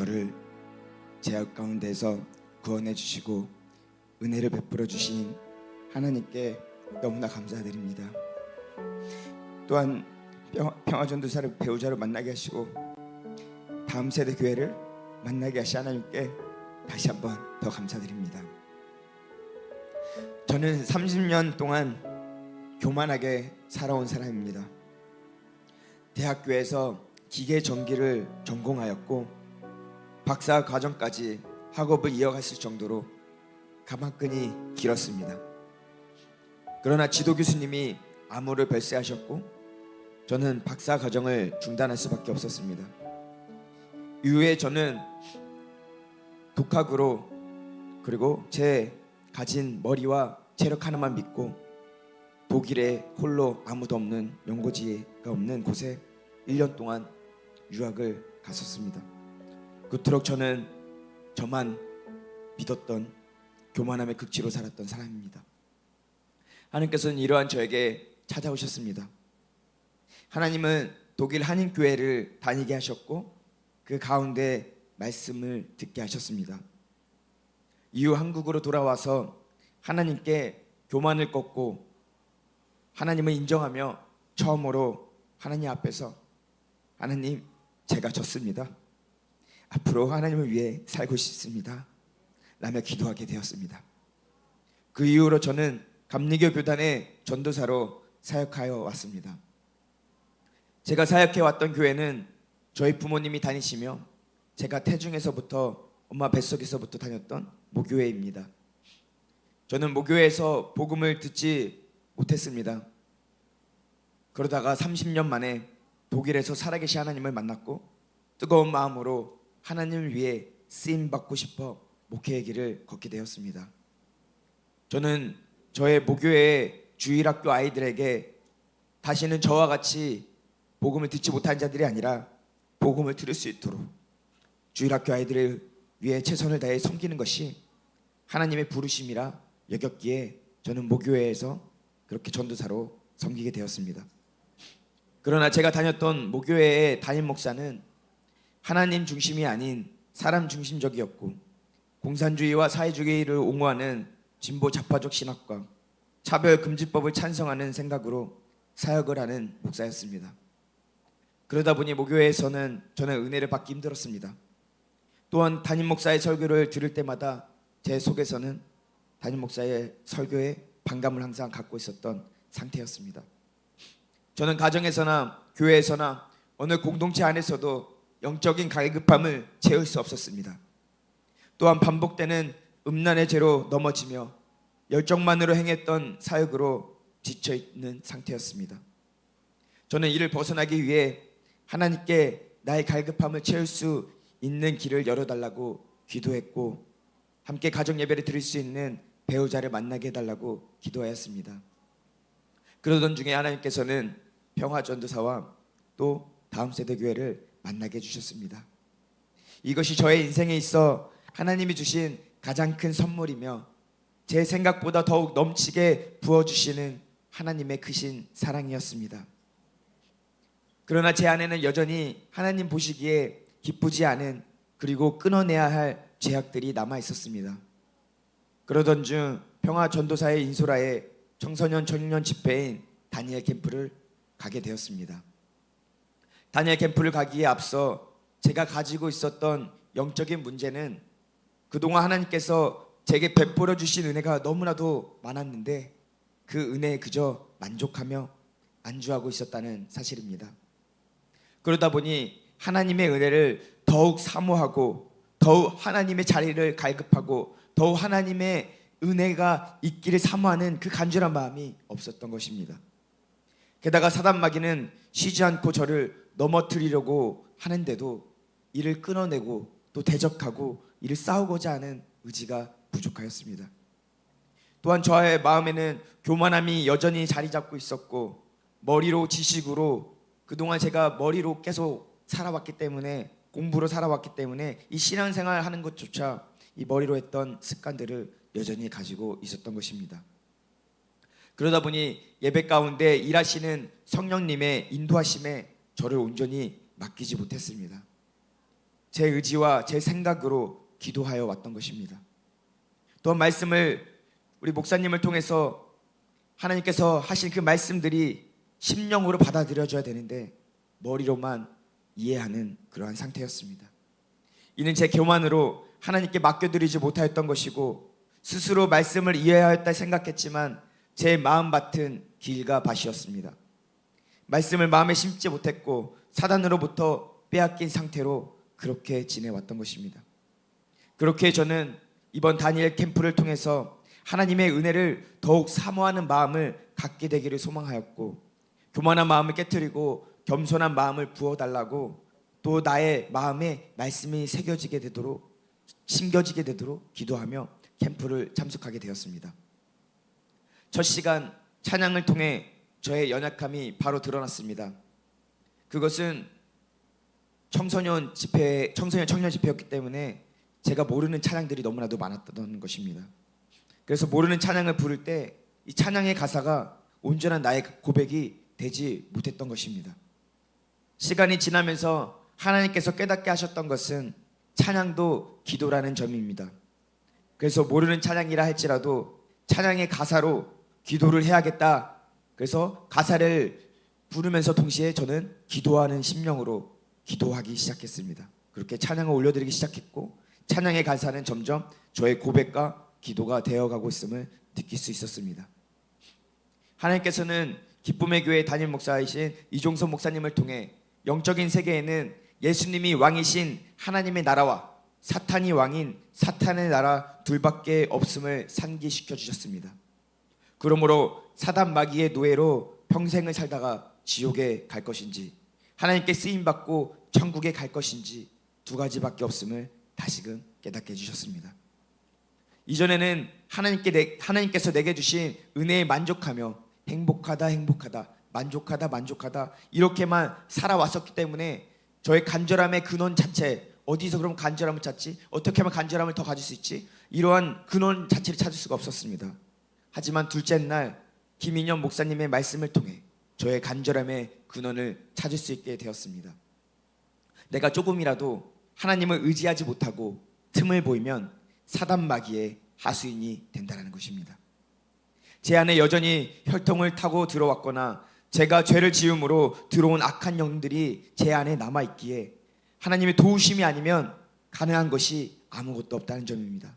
저를 죄악 가운데서 구원해 주시고 은혜를 베풀어 주신 하나님께 너무나 감사드립니다. 또한 평화전도사를 배우자로 만나게 하시고 다음 세대 교회를 만나게 하신 하나님께 다시 한번 더 감사드립니다. 저는 30년 동안 교만하게 살아온 사람입니다. 대학교에서 기계 전기를 전공하였고 박사 과정까지 학업을 이어갔을 정도로 가망끈이 길었습니다. 그러나 지도 교수님이 암호를 별세하셨고 저는 박사 과정을 중단할 수밖에 없었습니다. 이후에 저는 독학으로 그리고 제 가진 머리와 체력 하나만 믿고 독일에 홀로 아무도 없는 연고지가 없는 곳에 1년 동안 유학을 갔었습니다. 그토록 저는 저만 믿었던 교만함의 극치로 살았던 사람입니다. 하나님께서는 이러한 저에게 찾아오셨습니다. 하나님은 독일 한인교회를 다니게 하셨고 그 가운데 말씀을 듣게 하셨습니다. 이후 한국으로 돌아와서 하나님께 교만을 꺾고 하나님을 인정하며 처음으로 하나님 앞에서 하나님, 제가 졌습니다. 앞으로 하나님을 위해 살고 싶습니다 라며 기도하게 되었습니다. 그 이후로 저는 감리교 교단의 전도사로 사역하여 왔습니다. 제가 사역해 왔던 교회는 저희 부모님이 다니시며 제가 태중에서부터 엄마 뱃속에서부터 다녔던 모교회입니다. 저는 모교회에서 복음을 듣지 못했습니다. 그러다가 30년 만에 독일에서 살아계신 하나님을 만났고 뜨거운 마음으로 하나님을 위해 쓰임받고 싶어 목회의 길을 걷게 되었습니다. 저는 저의 모교회의 주일학교 아이들에게 다시는 저와 같이 복음을 듣지 못한 자들이 아니라 복음을 들을 수 있도록 주일학교 아이들을 위해 최선을 다해 섬기는 것이 하나님의 부르심이라 여겼기에 저는 모교회에서 그렇게 전도사로 섬기게 되었습니다. 그러나 제가 다녔던 모교회의 담임 목사는 하나님 중심이 아닌 사람 중심적이었고 공산주의와 사회주의를 옹호하는 진보 좌파적 신학과 차별금지법을 찬성하는 생각으로 사역을 하는 목사였습니다. 그러다 보니 모교회에서는 저는 은혜를 받기 힘들었습니다. 또한 담임 목사의 설교를 들을 때마다 제 속에서는 담임 목사의 설교에 반감을 항상 갖고 있었던 상태였습니다. 저는 가정에서나 교회에서나 어느 공동체 안에서도 영적인 갈급함을 채울 수 없었습니다. 또한 반복되는 음란의 죄로 넘어지며 열정만으로 행했던 사역으로 지쳐있는 상태였습니다. 저는 이를 벗어나기 위해 하나님께 나의 갈급함을 채울 수 있는 길을 열어달라고 기도했고 함께 가정 예배를 드릴 수 있는 배우자를 만나게 해달라고 기도하였습니다. 그러던 중에 하나님께서는 평화전도사와 또 다음 세대 교회를 만나게 해주셨습니다. 이것이 저의 인생에 있어 하나님이 주신 가장 큰 선물이며 제 생각보다 더욱 넘치게 부어주시는 하나님의 크신 사랑이었습니다. 그러나 제 안에는 여전히 하나님 보시기에 기쁘지 않은 그리고 끊어내야 할 죄악들이 남아 있었습니다. 그러던 중 평화전도사의 인소라에 청소년 청년 집회인 다니엘 캠프를 가게 되었습니다. 다니엘 캠프를 가기에 앞서 제가 가지고 있었던 영적인 문제는 그동안 하나님께서 제게 베풀어 주신 은혜가 너무나도 많았는데 그 은혜에 그저 만족하며 안주하고 있었다는 사실입니다. 그러다 보니 하나님의 은혜를 더욱 사모하고 더욱 하나님의 자리를 갈급하고 더욱 하나님의 은혜가 있기를 사모하는 그 간절한 마음이 없었던 것입니다. 게다가 사단 마귀는 쉬지 않고 저를 넘어뜨리려고 하는데도 이를 끊어내고 또 대적하고 이를 싸우고자 하는 의지가 부족하였습니다. 또한 저의 마음에는 교만함이 여전히 자리 잡고 있었고 머리로 지식으로 그동안 제가 머리로 계속 살아왔기 때문에 공부로 살아왔기 때문에 이 신앙생활 하는 것조차 이 머리로 했던 습관들을 여전히 가지고 있었던 것입니다. 그러다 보니 예배 가운데 일하시는 성령님의 인도하심에 저를 온전히 맡기지 못했습니다. 제 의지와 제 생각으로 기도하여 왔던 것입니다. 또한 말씀을 우리 목사님을 통해서 하나님께서 하신 그 말씀들이 심령으로 받아들여져야 되는데 머리로만 이해하는 그러한 상태였습니다. 이는 제 교만으로 하나님께 맡겨드리지 못하였던 것이고 스스로 말씀을 이해하였다 생각했지만 제 마음밭은 길과 밭이었습니다. 말씀을 마음에 심지 못했고 사단으로부터 빼앗긴 상태로 그렇게 지내왔던 것입니다. 그렇게 저는 이번 다니엘 캠프를 통해서 하나님의 은혜를 더욱 사모하는 마음을 갖게 되기를 소망하였고 교만한 마음을 깨트리고 겸손한 마음을 부어달라고 또 나의 마음에 말씀이 새겨지게 되도록 심겨지게 되도록 기도하며 캠프를 참석하게 되었습니다. 첫 시간 찬양을 통해 저의 연약함이 바로 드러났습니다. 그것은 청소년 청년 집회였기 때문에 제가 모르는 찬양들이 너무나도 많았던 것입니다. 그래서 모르는 찬양을 부를 때 이 찬양의 가사가 온전한 나의 고백이 되지 못했던 것입니다. 시간이 지나면서 하나님께서 깨닫게 하셨던 것은 찬양도 기도라는 점입니다. 그래서 모르는 찬양이라 할지라도 찬양의 가사로 기도를 해야겠다. 그래서 가사를 부르면서 동시에 저는 기도하는 심령으로 기도하기 시작했습니다. 그렇게 찬양을 올려드리기 시작했고 찬양의 가사는 점점 저의 고백과 기도가 되어가고 있음을 느낄 수 있었습니다. 하나님께서는 기쁨의 교회 담임 목사이신 이종선 목사님을 통해 영적인 세계에는 예수님이 왕이신 하나님의 나라와 사탄이 왕인 사탄의 나라 둘밖에 없음을 상기시켜 주셨습니다. 그러므로 사단 마귀의 노예로 평생을 살다가 지옥에 갈 것인지 하나님께 쓰임받고 천국에 갈 것인지 두 가지밖에 없음을 다시금 깨닫게 해주셨습니다. 이전에는 하나님께서 내게 주신 은혜에 만족하며 행복하다 만족하다 이렇게만 살아왔었기 때문에 저의 간절함의 근원 자체, 어디서 그럼 간절함을 찾지? 어떻게 하면 간절함을 더 가질 수 있지? 이러한 근원 자체를 찾을 수가 없었습니다. 하지만 둘째 날 김인현 목사님의 말씀을 통해 저의 간절함의 근원을 찾을 수 있게 되었습니다. 내가 조금이라도 하나님을 의지하지 못하고 틈을 보이면 사단 마귀의 하수인이 된다는 것입니다. 제 안에 여전히 혈통을 타고 들어왔거나 제가 죄를 지음으로 들어온 악한 영들이 제 안에 남아있기에 하나님의 도우심이 아니면 가능한 것이 아무것도 없다는 점입니다.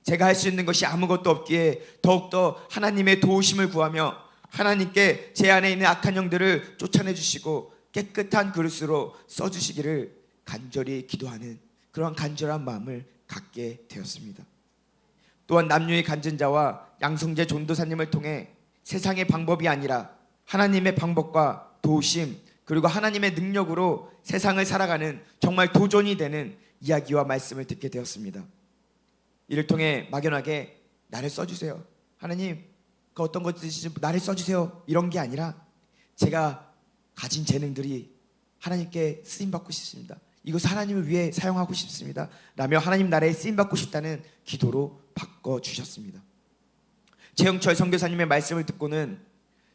제가 할 수 있는 것이 아무것도 없기에 더욱더 하나님의 도우심을 구하며 하나님께 제 안에 있는 악한 영들을 쫓아내주시고 깨끗한 그릇으로 써주시기를 간절히 기도하는 그런 간절한 마음을 갖게 되었습니다. 또한 남녀의 간증자와 양성재 전도사님을 통해 세상의 방법이 아니라 하나님의 방법과 도우심 그리고 하나님의 능력으로 세상을 살아가는 정말 도전이 되는 이야기와 말씀을 듣게 되었습니다. 이를 통해 막연하게 나를 써주세요. 하나님 그 어떤 것이든지 나를 써주세요. 이런 게 아니라 제가 가진 재능들이 하나님께 쓰임받고 싶습니다. 이것을 하나님을 위해 사용하고 싶습니다. 라며 하나님 나라에 쓰임받고 싶다는 기도로 바꿔주셨습니다. 최영철 선교사님의 말씀을 듣고는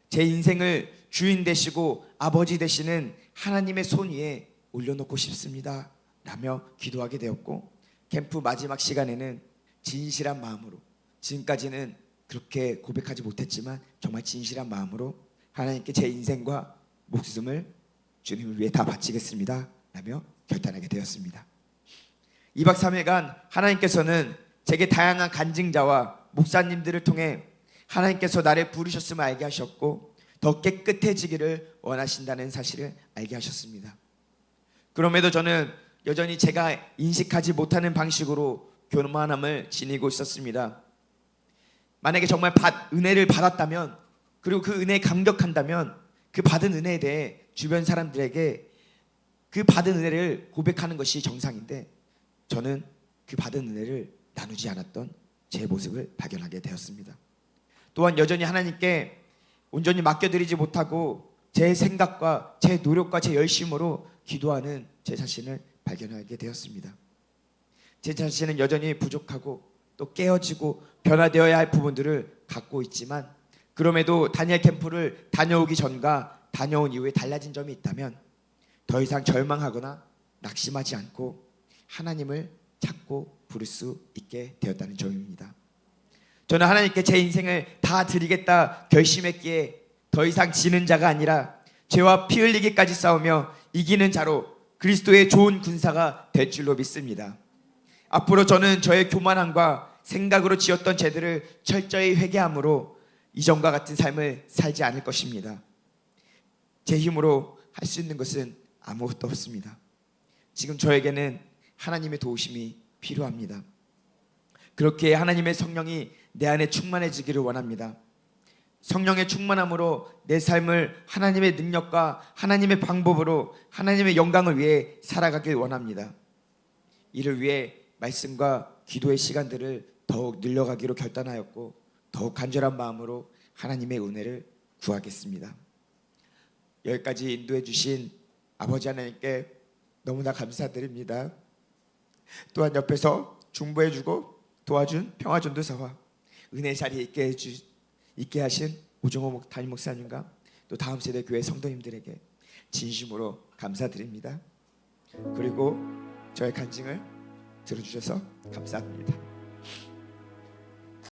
제 인생을 주인 되시고 아버지 되시는 하나님의 손 위에 올려놓고 싶습니다. 라며 기도하게 되었고 캠프 마지막 시간에는 진실한 마음으로 지금까지는 그렇게 고백하지 못했지만 정말 진실한 마음으로 하나님께 제 인생과 목숨을 주님을 위해 다 바치겠습니다. 라며 결단하게 되었습니다. 2박 3일간 하나님께서는 제게 다양한 간증자와 목사님들을 통해 하나님께서 나를 부르셨음을 알게 하셨고 더 깨끗해지기를 원하신다는 사실을 알게 하셨습니다. 그럼에도 저는 여전히 제가 인식하지 못하는 방식으로 교만함을 지니고 있었습니다. 만약에 정말 은혜를 받았다면 그리고 그 은혜에 감격한다면 그 받은 은혜에 대해 주변 사람들에게 그 받은 은혜를 고백하는 것이 정상인데 저는 그 받은 은혜를 나누지 않았던 제 모습을 발견하게 되었습니다. 또한 여전히 하나님께 온전히 맡겨드리지 못하고 제 생각과 제 노력과 제 열심으로 기도하는 제 자신을 발견하게 되었습니다. 제 자신은 여전히 부족하고 또 깨어지고 변화되어야 할 부분들을 갖고 있지만 그럼에도 다니엘 캠프를 다녀오기 전과 다녀온 이후에 달라진 점이 있다면 더 이상 절망하거나 낙심하지 않고 하나님을 찾고 부를 수 있게 되었다는 점입니다. 저는 하나님께 제 인생을 다 드리겠다 결심했기에 더 이상 지는 자가 아니라 죄와 피 흘리기까지 싸우며 이기는 자로 그리스도의 좋은 군사가 될 줄로 믿습니다. 앞으로 저는 저의 교만함과 생각으로 지었던 죄들을 철저히 회개함으로 이전과 같은 삶을 살지 않을 것입니다. 제 힘으로 할 수 있는 것은 아무것도 없습니다. 지금 저에게는 하나님의 도우심이 필요합니다. 그렇게 하나님의 성령이 내 안에 충만해지기를 원합니다. 성령의 충만함으로 내 삶을 하나님의 능력과 하나님의 방법으로 하나님의 영광을 위해 살아가길 원합니다. 이를 위해 말씀과 기도의 시간들을 더욱 늘려가기로 결단하였고 더욱 간절한 마음으로 하나님의 은혜를 구하겠습니다. 여기까지 인도해 주신 아버지 하나님께 너무나 감사드립니다. 또한 옆에서 중보해주고 도와준 평화전도사와 은혜 자리에 있게 하신 오정호 담임 목사님과 또 다음 세대 교회 성도님들에게 진심으로 감사드립니다. 그리고 저의 간증을 들어주셔서 감사합니다.